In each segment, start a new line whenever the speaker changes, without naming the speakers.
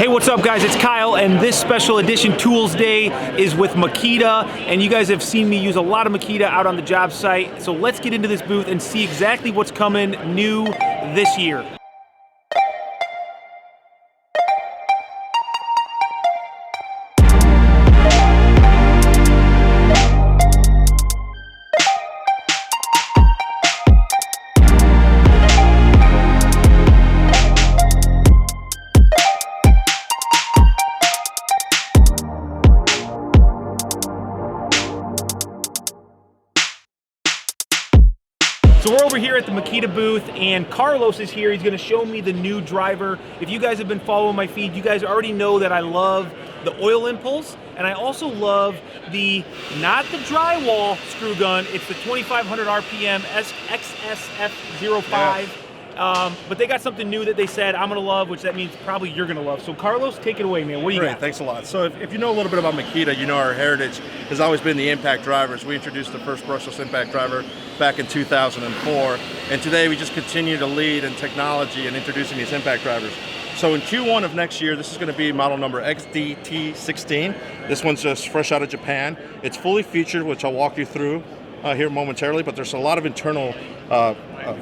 Hey, what's up guys? It's Kyle, and this special edition Toolsday is with Makita, and you guys have seen me use a lot of Makita out on the job site. So let's get into this booth and see exactly what's coming new this year. So we're over here at the Makita booth, and Carlos is here. He's gonna show me the new driver. If you guys have been following my feed, you guys already know that I love the oil impulse, and I also love not the drywall screw gun, it's the 2500 RPM XSF05. But they got something new that they said I'm gonna love, which that means probably you're gonna love. So Carlos, take it away, man. What do you got?
Thanks a lot. So if you know a little bit about Makita, you know our heritage has always been the impact drivers. We introduced the first brushless impact driver back in 2004, and today we just continue to lead in technology and introducing these impact drivers. So in Q1 of next year, this is going to be model number XDT16. This one's just fresh out of Japan. It's fully featured, which I'll walk you through here momentarily, but there's a lot of internal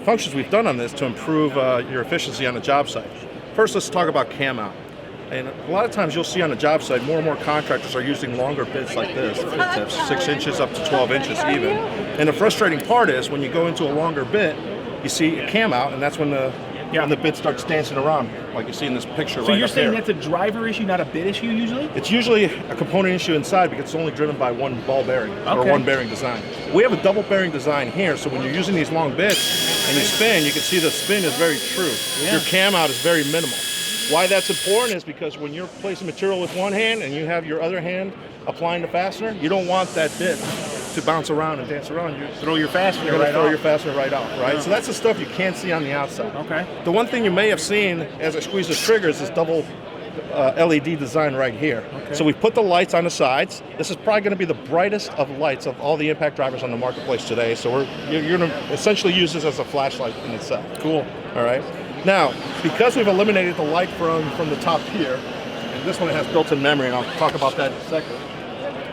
functions we've done on this to improve your efficiency on the job site. First, let's talk about cam out. And a lot of times you'll see on the job site, more and more contractors are using longer bits like this, bit tips, 6 inches up to 12 inches even. And the frustrating part is when you go into a longer bit, you see a cam out, and that's when the bit starts dancing around, like you see in this picture.
So you're saying that's a driver issue, not a bit issue usually?
It's usually a component issue inside because it's only driven by one ball bearing or one bearing design. We have a double bearing design here, so when you're using these long bits and you spin, you can see the spin is very true. Yeah. Your cam out is very minimal. Why that's important is because when you're placing material with one hand and you have your other hand applying the fastener, you don't want that bit to bounce around and dance around. You
throw your fastener
right off, right? Yeah. So that's the stuff you can't see on the outside.
Okay.
The one thing you may have seen as I squeeze this trigger is this double LED design right here. Okay. So we put the lights on the sides. This is probably going to be the brightest of lights of all the impact drivers on the marketplace today. So you're going to essentially use this as a flashlight in itself.
Cool.
All right. Now, because we've eliminated the light from the top here, and this one has built-in memory, and I'll talk about that in a second.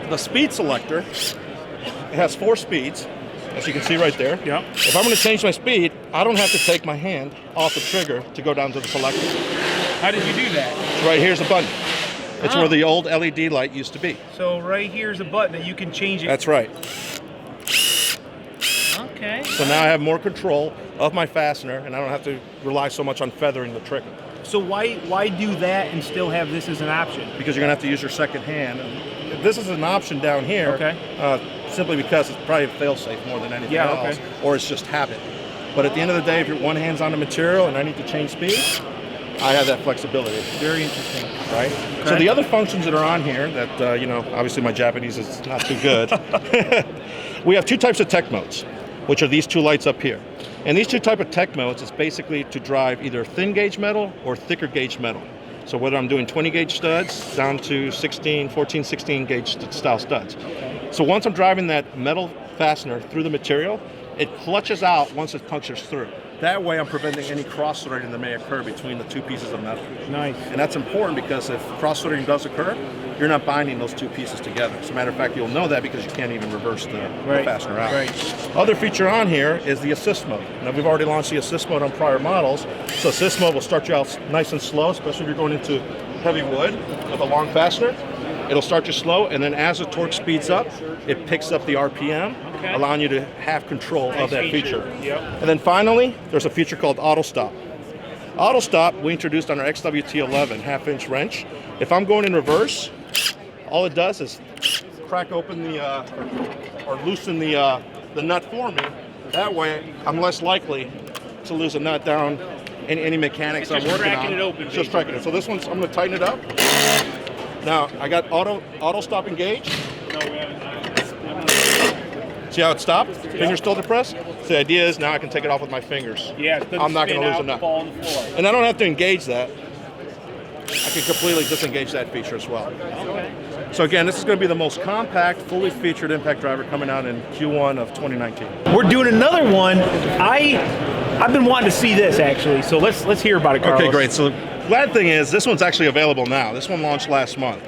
The speed selector, it has 4 speeds, as you can see right there.
Yep.
If I'm going to change my speed, I don't have to take my hand off the trigger to go down to the selector.
How did you do that?
Right here's a button. It's where the old LED light used to be.
So right here's a button that you can change it.
That's right.
Okay.
So now I have more control of my fastener, and I don't have to rely so much on feathering the trigger.
So why do that and still have this as an option?
Because you're going to have to use your second hand. This is an option down here, simply because it's probably fail-safe more than anything else, or it's just habit. But at the end of the day, if your one hand's on the material and I need to change speed, I have that flexibility.
Very interesting.
Right? Okay. So the other functions that are on here that, obviously my Japanese is not too good. We have 2 types of tech modes, which are these 2 lights up here. And these 2 types of tech modes is basically to drive either thin gauge metal or thicker gauge metal. So whether I'm doing 20 gauge studs down to 14, 16 gauge style studs. So once I'm driving that metal fastener through the material, it clutches out once it punctures through. That way I'm preventing any cross-threading that may occur between the 2 pieces of metal.
Nice.
And that's important because if cross-threading does occur, you're not binding those 2 pieces together. As a matter of fact, you'll know that because you can't even reverse the fastener out.
Right.
Other feature on here is the assist mode. Now we've already launched the assist mode on prior models. So assist mode will start you out nice and slow, especially if you're going into heavy wood with a long fastener. It'll start you slow, and then as the torque speeds up, it picks up the RPM, allowing you to have control of that feature.
Yep.
And then finally, there's a feature called auto stop. Auto stop we introduced on our XWT11 half-inch wrench. If I'm going in reverse, all it does is crack open or loosen the nut for me. That way, I'm less likely to lose a nut down in any mechanics I'm working on. Just cracking it. So this one's, I'm going to tighten it up. Now, I got auto stop engaged. See how it stopped? Finger's still depressed? So the idea is now I can take it off with my fingers.
Yeah,
I'm not going to lose a nut. And I don't have to engage that. I can completely disengage that feature as well.
Okay.
So again, this is going to be the most compact, fully featured impact driver coming out in Q1 of 2019.
We're doing another one. I've been wanting to see this actually, so let's hear about it, Carlos.
Okay, great. So glad thing is this one's actually available now. This one launched last month.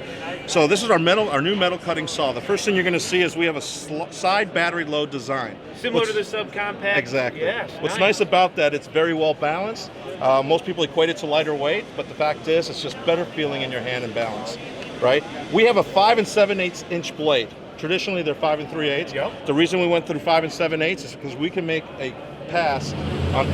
So this is our new metal cutting saw. The first thing you're going to see is we have a side battery load design.
Similar to the subcompact.
Exactly.
Yes,
What's nice about that, it's very well balanced. Most people equate it to lighter weight, but the fact is it's just better feeling in your hand and balance, right? We have a 5 7/8 inch blade. Traditionally, they're 5 3/8.
Yep.
The reason we went through 5 7/8 is because we can make a pass,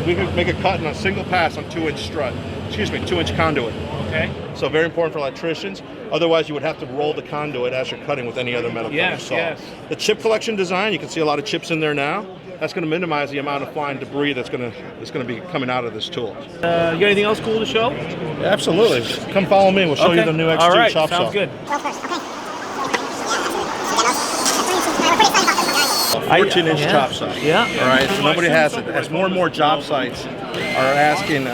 we can make a cut in a single pass on 2-inch strut. 2-inch conduit.
Okay.
So very important for electricians. Otherwise, you would have to roll the conduit as you're cutting with any other metal cutting saw.
Yes.
The chip collection design, you can see a lot of chips in there now. That's going to minimize the amount of flying debris that's going to be coming out of this tool.
You got anything else cool to show?
Absolutely. Come follow me. We'll show you the new X2
All right.
chop saw.
Sounds good.
14-inch chop saw.
Yeah.
All right. So nobody has it. As more and more job sites are asking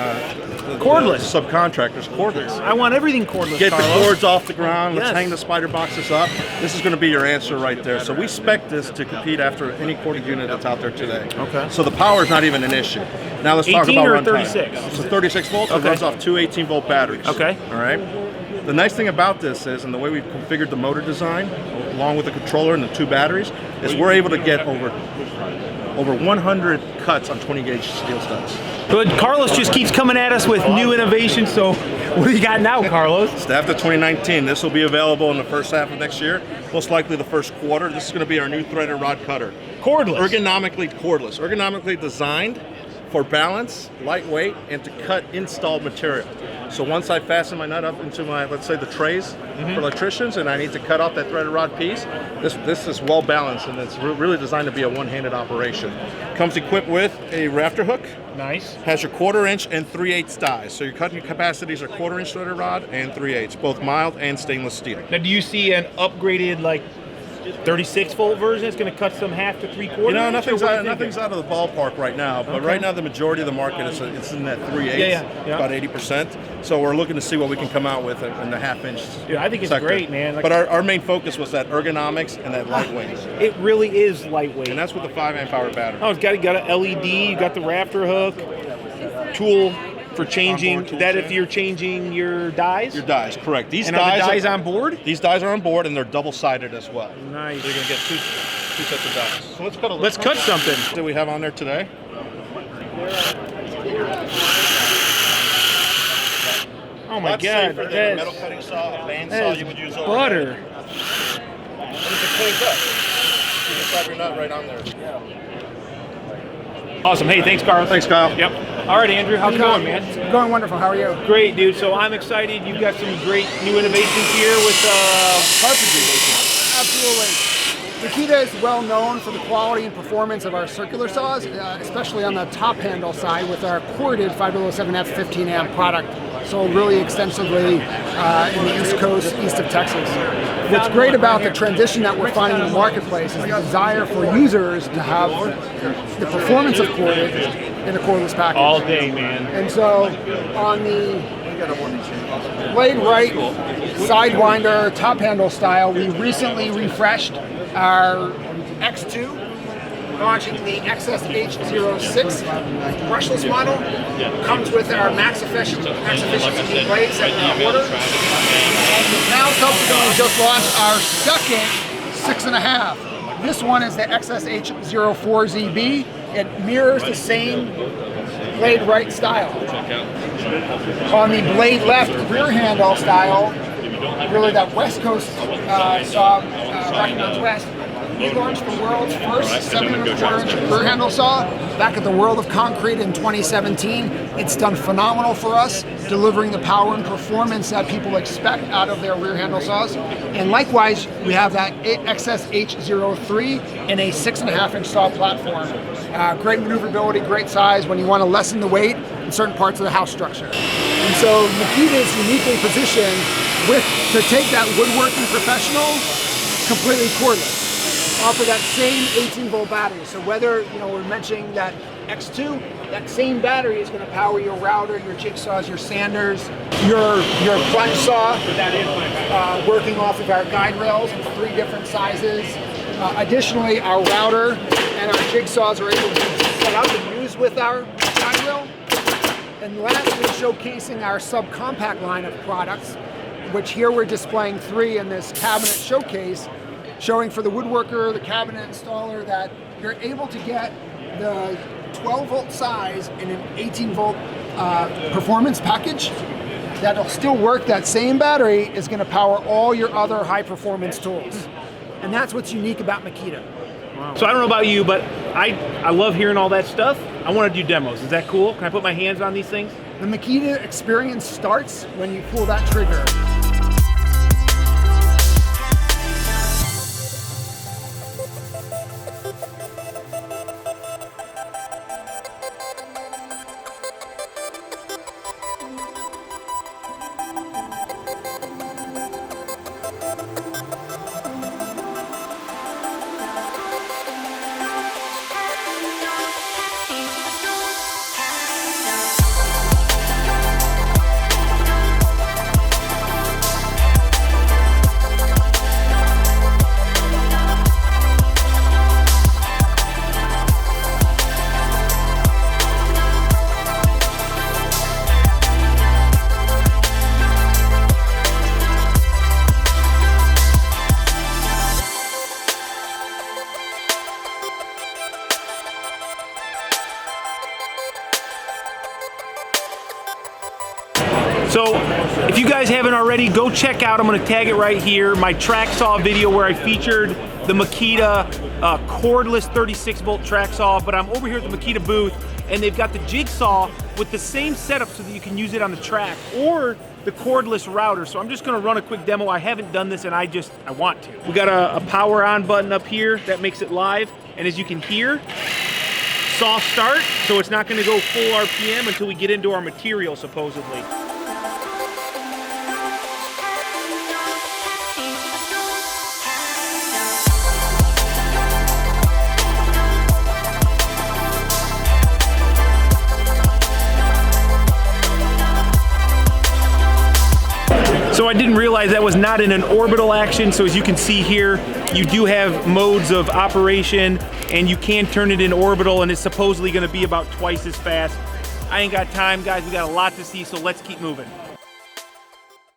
Cordless.
subcontractors cordless.
I want everything cordless.
Get
Carlos.
the cords off the ground. Let's
Yes.
hang the spider boxes up. This is going to be your answer right there. So we spec this to compete after any corded unit that's out there today.
Okay.
So the power is not even an issue. Now let's talk
18
about
or
runtime.
36?
So 36 volts. It
Okay.
runs off two 18-volt batteries.
Okay.
All right. The nice thing about this is, and the way we've configured the motor design, along with the controller and the two batteries, is we're able to get over 100 cuts on 20-gauge steel studs.
Good. Carlos just keeps coming at us with new innovations. So, what do you got now, Carlos?
STAFDA 2019. This will be available in the first half of next year, most likely the first quarter. This is going to be our new threaded rod cutter.
Cordless.
Ergonomically cordless. Ergonomically designed for balance, lightweight, and to cut installed material. So once I fasten my nut up into my, let's say, the trays for electricians, and I need to cut off that threaded rod piece, this is well balanced, and it's really designed to be a one-handed operation. Comes equipped with a rafter hook.
Nice.
Has your 1/4-inch and 3/8 dies. So your cutting capacities are 1/4-inch threaded rod and 3/8, both mild and stainless steel.
Now, do you see an upgraded, like, 36-volt version? It's going to cut some 1/2 to 3/4.
You know, nothing's out of the ballpark right now, but right now the majority of the market is in that 3/8,
Yeah.
about 80%. So we're looking to see what we can come out with in the 1/2-inch.
Dude, I think it's
sector.
great, man. Like,
But our main focus was that ergonomics and that lightweight,
it really is lightweight.
and that's with the 5-amp hour battery.
Oh, it's got an LED. You got the rafter hook, tool for changing.
Onboard tool
That
chain.
if you're changing your dies.
Your dies, correct. These
And are the
dies
dies on board?
These dies are on board, and they're double-sided as well.
Nice.
So you're gonna get two sets of dies. So
Let's cut something.
What do we have on there today?
Oh my
Lots
God,
safer than a
that
metal
is,
cutting saw, a band saw
that
you would use
is
over.
butter.
And it's a clean cut. You just have your nut right on there.
Awesome. Hey, thanks, Carlos.
Thanks, Kyle.
Yep. All right, Andrew, how's it going, man?
Going wonderful. How are you?
Great, dude. So I'm excited. You've got some great new innovations here with carpentry.
Absolutely. Makita is well known for the quality and performance of our circular saws, especially on the top handle side with our corded 507F 15-amp product, sold really extensively in the East Coast, east of Texas. What's great about the transition that we're finding in the marketplace is the desire for users to have the performance of corded in a cordless package.
All day, man.
And so on the blade right sidewinder top handle style, we recently refreshed our X2, launching the XSH06 brushless model. Comes with our max efficiency blades that we order. Now subsequently just launched our second 6.5. This one is the XSH04ZB. It mirrors the same blade right style. On the blade left rear handle style, really that West Coast saw back Northwest, we launched the world's first 7.25-inch rear handle saw back at the World of Concrete in 2017. It's done phenomenal for us, delivering the power and performance that people expect out of their rear handle saws. And likewise, we have that XSH03 in a 6.5-inch saw platform. Great maneuverability, great size when you want to lessen the weight in certain parts of the house structure. And so Makita is uniquely positioned to take that woodworking professional completely cordless. Offer that same 18-volt battery. So whether we're mentioning that X2, that same battery is going to power your router, your jigsaws, your sanders, your plunge saw, working off of our guide rails in 3 different sizes. Additionally, our router and our jigsaws are able to be set up and use with our guide rail. And lastly, showcasing our subcompact line of products, which here we're displaying 3 in this cabinet showcase, showing for the woodworker, the cabinet installer, that you're able to get the 12-volt size in an 18-volt performance package that'll still work. That same battery is going to power all your other high-performance tools. And that's what's unique about Makita.
Wow. So I don't know about you, but I love hearing all that stuff. I want to do demos. Is that cool? Can I put my hands on these things?
The Makita experience starts when you pull that trigger.
So if you guys haven't already, go check out, I'm going to tag it right here, my track saw video where I featured the Makita cordless 36-volt track saw. But I'm over here at the Makita booth, and they've got the Jigsaw with the same setup so that you can use it on the track, or the cordless router. So I'm just going to run a quick demo. I haven't done this, and I want to. We got a power on button up here that makes it live, and as you can hear, soft start, so it's not going to go full RPM until we get into our material, supposedly. So I didn't realize that was not in an orbital action. So as you can see here, you do have modes of operation, and you can turn it in orbital, and it's supposedly going to be about twice as fast. I ain't got time, guys. We got a lot to see, so let's keep moving.